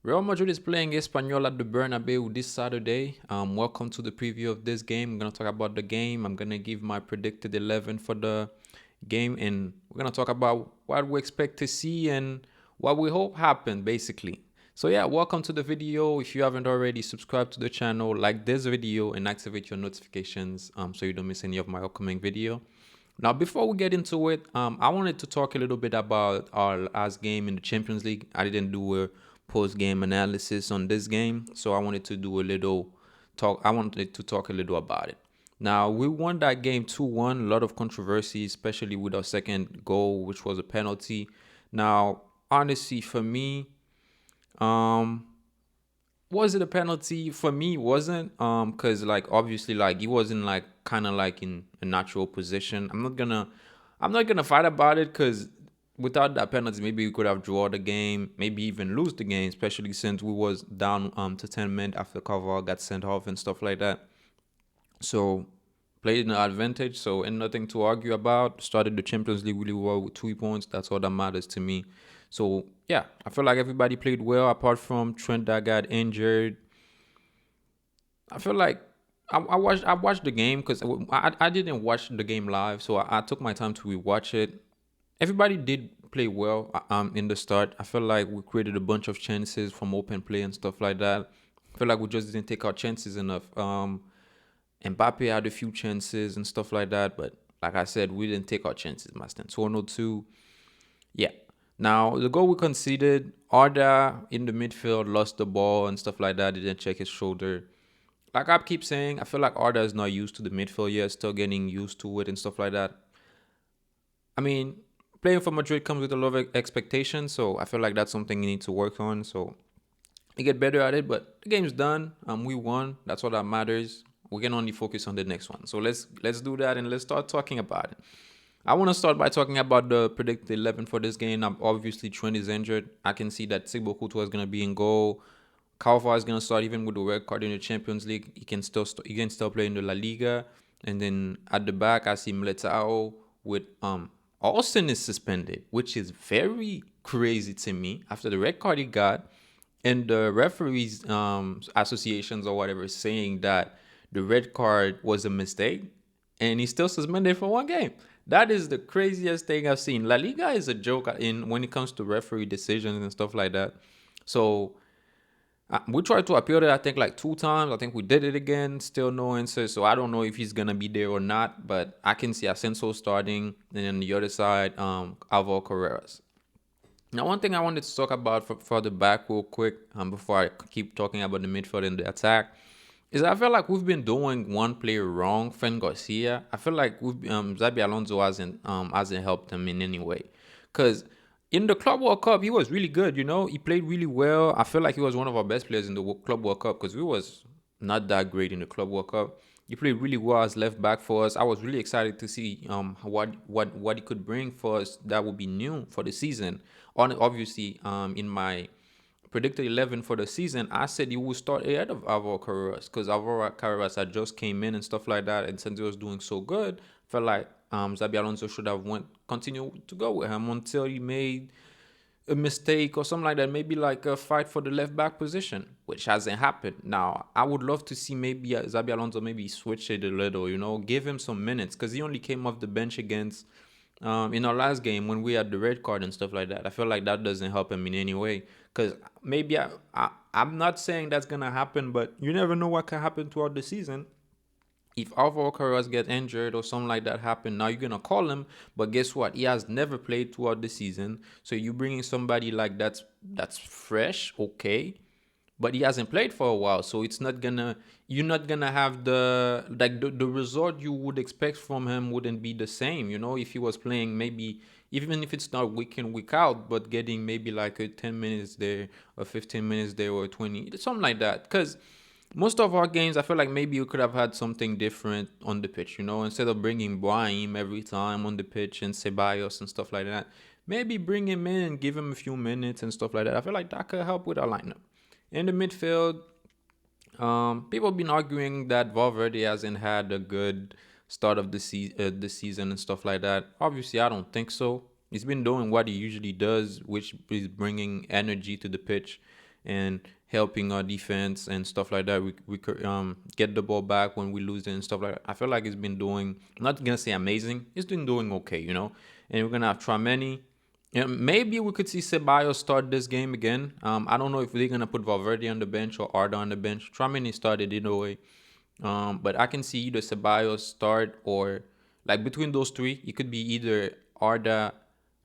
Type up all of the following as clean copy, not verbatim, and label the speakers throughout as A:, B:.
A: Real Madrid is playing Espanyol at the Bernabeu this Saturday. Welcome to the preview of this game. I'm gonna talk about the game. I'm gonna give my predicted 11 for the game, and we're gonna talk about what we expect to see and what we hope happen, basically. So yeah, welcome to the video. If you haven't already, subscribe to the channel, like this video, and activate your notifications so you don't miss any of my upcoming video. Now, before we get into it, I wanted to talk a little bit about our last game in the Champions League. I didn't do a post-game analysis on this game, so I wanted to do a little talk. I wanted to talk a little about it. Now, we won that game 2-1. A lot of controversy, especially with our second goal, which was a penalty. Now, honestly, for me, um, was it a penalty? For me, it wasn't. Cause like obviously like he wasn't like kind of like in a natural position. I'm not gonna fight about it, cause without that penalty, maybe we could have drawn the game, maybe even lose the game, especially since we was down to 10 men after Carvalho got sent off and stuff like that. So played in an advantage, so and nothing to argue about. Started the Champions League really well with 3 points. That's all that matters to me. So yeah, I feel like everybody played well apart from Trent that got injured. I feel like I watched the game because I didn't watch the game live, so I took my time to rewatch it. Everybody did play well in the start. I feel like we created a bunch of chances from open play and stuff like that. I feel like we just didn't take our chances enough. Mbappe had a few chances and stuff like that, but like I said, we didn't take our chances, Master. 2-2. Yeah. Now, the goal we conceded, Arda in the midfield lost the ball and stuff like that, didn't check his shoulder. Like I keep saying, I feel like Arda is not used to the midfield yet, still getting used to it and stuff like that. I mean, playing for Madrid comes with a lot of expectations, so I feel like that's something you need to work on. So you get better at it, but the game's done. We won. That's all that matters. We can only focus on the next one. So let's do that and let's start talking about it. I want to start by talking about the predicted 11 for this game. Obviously, Trent is injured. I can see that Thibaut Courtois is going to be in goal. Calva is going to start even with the red card in the Champions League. He can still play in the La Liga. And then at the back, I see Militao with Austin is suspended, which is very crazy to me after the red card he got, and the referees associations or whatever saying that the red card was a mistake, and he's still suspended for 1 game. That is the craziest thing I've seen. La Liga is a joke in when it comes to referee decisions and stuff like that. So we tried to appeal it, I think, like 2 times. I think we did it again. Still no answer. So I don't know if he's gonna be there or not. But I can see Asensio starting, and then the other side, Alvaro Carreras. Now, one thing I wanted to talk about for the back real quick, before I keep talking about the midfield and the attack, is I feel like we've been doing one player wrong, Fen Garcia. I feel like Xabi Alonso hasn't helped him in any way, because in the Club World Cup he was really good. He played really well. I feel like he was one of our best players in the Club World Cup because we was not that great in the Club World Cup. He played really well as left back for us. I was really excited to see what he could bring for us that would be new for the season. Obviously, in my predicted 11 for the season, I said he would start ahead of Alvaro Carreras because Alvaro Carreras had just came in and stuff like that, and since he was doing so good, felt like Xabi Alonso should have continue to go with him until he made a mistake or something like that, maybe like a fight for the left back position, which hasn't happened. Now, I would love to see maybe Xabi Alonso maybe switch it a little, give him some minutes because he only came off the bench against in our last game when we had the red card and stuff like that. I feel like that doesn't help him in any way because maybe I'm not saying that's gonna happen, but you never know what can happen throughout the season. If Alvaro Carreras get injured or something like that happen, now you're gonna call him. But guess what? He has never played throughout the season. So you bringing somebody like that's fresh, okay, but he hasn't played for a while, so you're not gonna have the result you would expect from him wouldn't be the same, if he was playing maybe even if it's not week in week out, but getting maybe like a 10 minutes there or 15 minutes there or 20, something like that. Because most of our games, I feel like maybe you could have had something different on the pitch, instead of bringing Brahim every time on the pitch and Ceballos and stuff like that. Maybe bring him in and give him a few minutes and stuff like that. I feel like that could help with our lineup. In the midfield, people have been arguing that Valverde hasn't had a good start of the season and stuff like that. Obviously, I don't think so. He's been doing what he usually does, which is bringing energy to the pitch and helping our defense and stuff like that. We could get the ball back when we lose it and stuff like that. I feel like it's been doing, I'm not gonna say amazing, it's been doing okay, you know. And we're gonna have Trameni. And maybe we could see Ceballos start this game again. I don't know if they're gonna put Valverde on the bench or Arda on the bench. Trameni started either way. But I can see either Ceballos start or like between those three, it could be either Arda,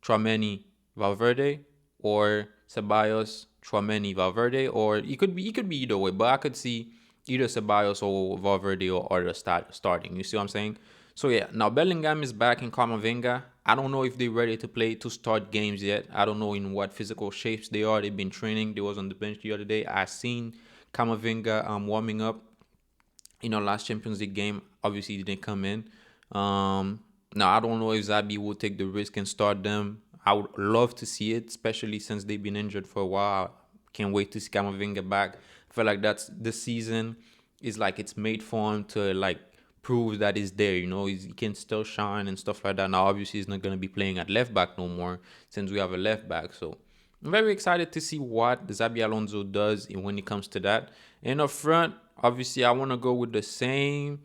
A: Trameni, Valverde, or Ceballos, Trameni, Valverde, or it could be either way. But I could see either Ceballos or Valverde or Arda starting. You see what I'm saying? So yeah, now Bellingham is back in Camavinga. I don't know if they're ready to play to start games yet. I don't know in what physical shapes they are. They've been training. They was on the bench the other day. I seen Camavinga warming up last Champions League game. Obviously, he didn't come in. Now, I don't know if Zabi will take the risk and start them. I would love to see it, especially since they've been injured for a while. Can't wait to see Camavinga back. I feel like that's this season is like it's made for him to like prove that he's there. He can still shine and stuff like that. Now, obviously, he's not gonna be playing at left back no more since we have a left back. So I'm very excited to see what Xabi Alonso does when it comes to that. And up front, obviously, I want to go with the same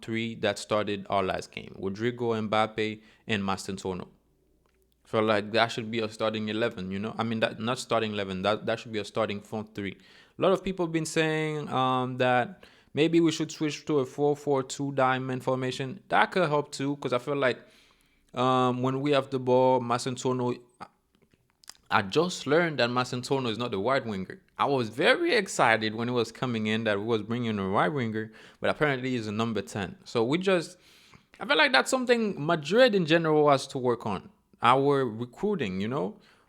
A: three that started our last game: Rodrigo, Mbappe, and Mastentono. Feel like that should be a starting 11. I mean, that not starting 11. That should be a starting front three. A lot of people have been saying that maybe we should switch to a 4-4-2 diamond formation. That could help too, because I feel like when we have the ball, Mastentono, I just learned that Masentono is not the wide winger. I was very excited when it was coming in that we was bringing a wide winger, but apparently he's a number 10. So I feel like that's something Madrid in general has to work on. Our recruiting.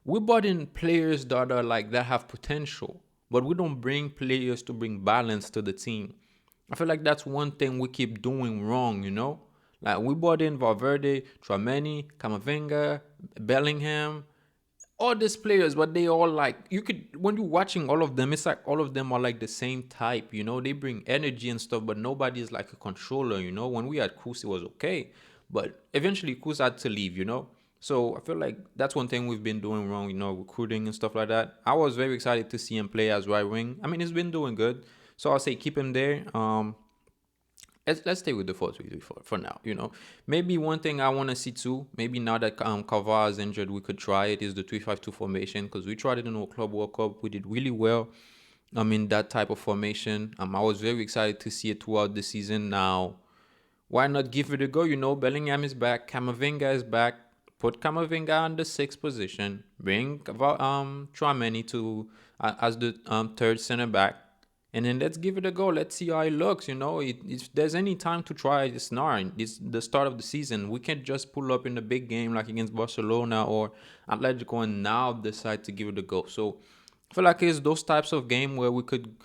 A: We brought in players that are like that have potential, but we don't bring players to bring balance to the team. I feel like that's one thing we keep doing wrong. Like we brought in Valverde, Trameni, Camavinga, Bellingham, all these players, but they all like you could when you're watching all of them, it's like all of them are like the same type. They bring energy and stuff, but nobody is like a controller. When we had Kus, it was okay, but eventually Kus had to leave. So I feel like that's one thing we've been doing wrong, recruiting and stuff like that. I was very excited to see him play as right wing. I mean, he's been doing good, so I'll say keep him there. Let's stay with the 4-3-3 for now. Maybe one thing I want to see too. Maybe now that Carvajal is injured, we could try it. Is the 3-5-2 formation, because we tried it in our Club World Cup. We did really well. That type of formation. I was very excited to see it throughout the season. Now, why not give it a go? Bellingham is back. Camavinga is back. Put Camavinga on the sixth position. Bring Tchouaméni to as the third center back. And then let's give it a go. Let's see how it looks. If there's any time to try, it's now. It's the start of the season. We can't just pull up in a big game like against Barcelona or Atletico and now decide to give it a go. So I feel like it's those types of game where we could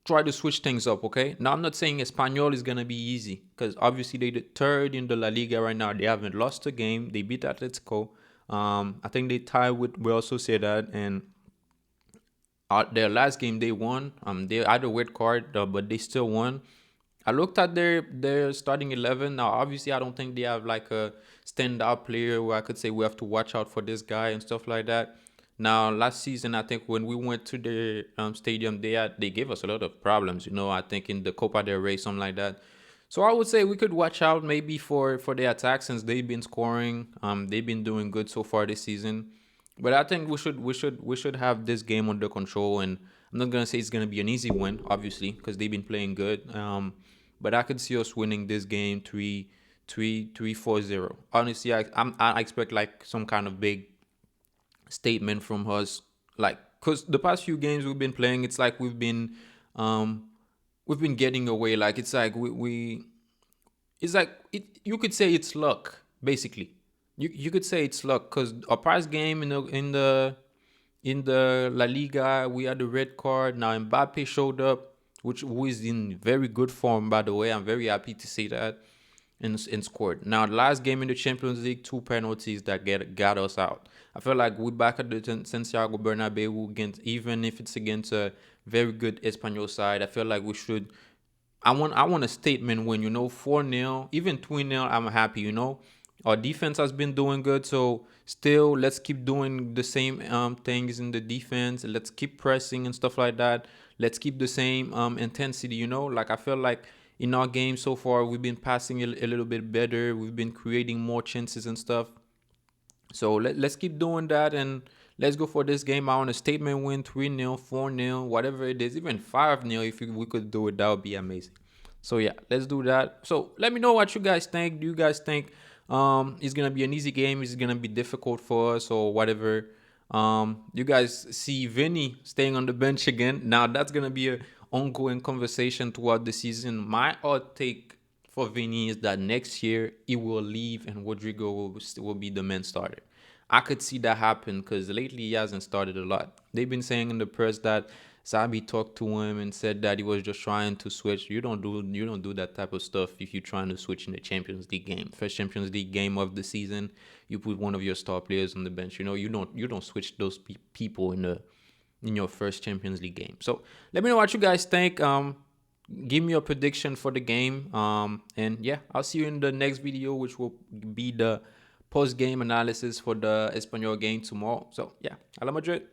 A: try to switch things up, okay? Now, I'm not saying Espanyol is going to be easy, because obviously they're the third in the La Liga right now. They haven't lost a game. They beat Atletico. I think they tied with Real Sociedad, and their last game they won. They had a red card, but they still won. I looked at their starting 11. Now, obviously, I don't think they have like a standout player where I could say we have to watch out for this guy and stuff like that. Now, last season, I think when we went to the stadium, they gave us a lot of problems. I think in the Copa del Rey, something like that. So I would say we could watch out maybe for their attack, since they've been scoring. They've been doing good so far this season. But I think we should have this game under control, and I'm not gonna say it's gonna be an easy win, obviously, because they've been playing good. But I could see us winning this game 3-4-0. Honestly, I expect like some kind of big statement from us, like because the past few games we've been playing, it's like we've been getting away. Like it's like we it's like you could say it's luck, basically. You could say it's luck, because our past game in the La Liga, we had the red card. Now Mbappe showed up, who is in very good form, by the way. I'm very happy to say that, and scored. Now, last game in the Champions League, two penalties that got us out. I feel like we're back at the Santiago Bernabeu against, even if it's against a very good Espanyol side. I feel like we should. I want a statement win. 4-0, even 2-0. I'm happy. Our defense has been doing good, so still let's keep doing the same things in the defense. Let's keep pressing and stuff like that. Let's keep the same intensity. Like I feel like in our game so far, we've been passing a little bit better. We've been creating more chances and stuff. So let's keep doing that, and let's go for this game. I want a statement win, 3-0, 4-0, whatever it is, even 5-0. If we could do it, that would be amazing. So yeah, let's do that. So let me know what you guys think. Do you guys think it's gonna be an easy game? Is it gonna be difficult for us or whatever? You guys see Vinny staying on the bench again. Now that's gonna be a ongoing conversation throughout the season. My hot take for Vinny is that next year he will leave and Rodrigo will be the main starter. I could see that happen because lately he hasn't started a lot. They've been saying in the press that Sabi talked to him and said that he was just trying to switch. You don't do that type of stuff if you're trying to switch in the Champions League game. First Champions League game of the season, you put one of your star players on the bench. You don't switch those people in your first Champions League game. So let me know what you guys think. Give me a prediction for the game. And yeah, I'll see you in the next video, which will be the post game analysis for the Espanyol game tomorrow. So yeah, a la Madrid.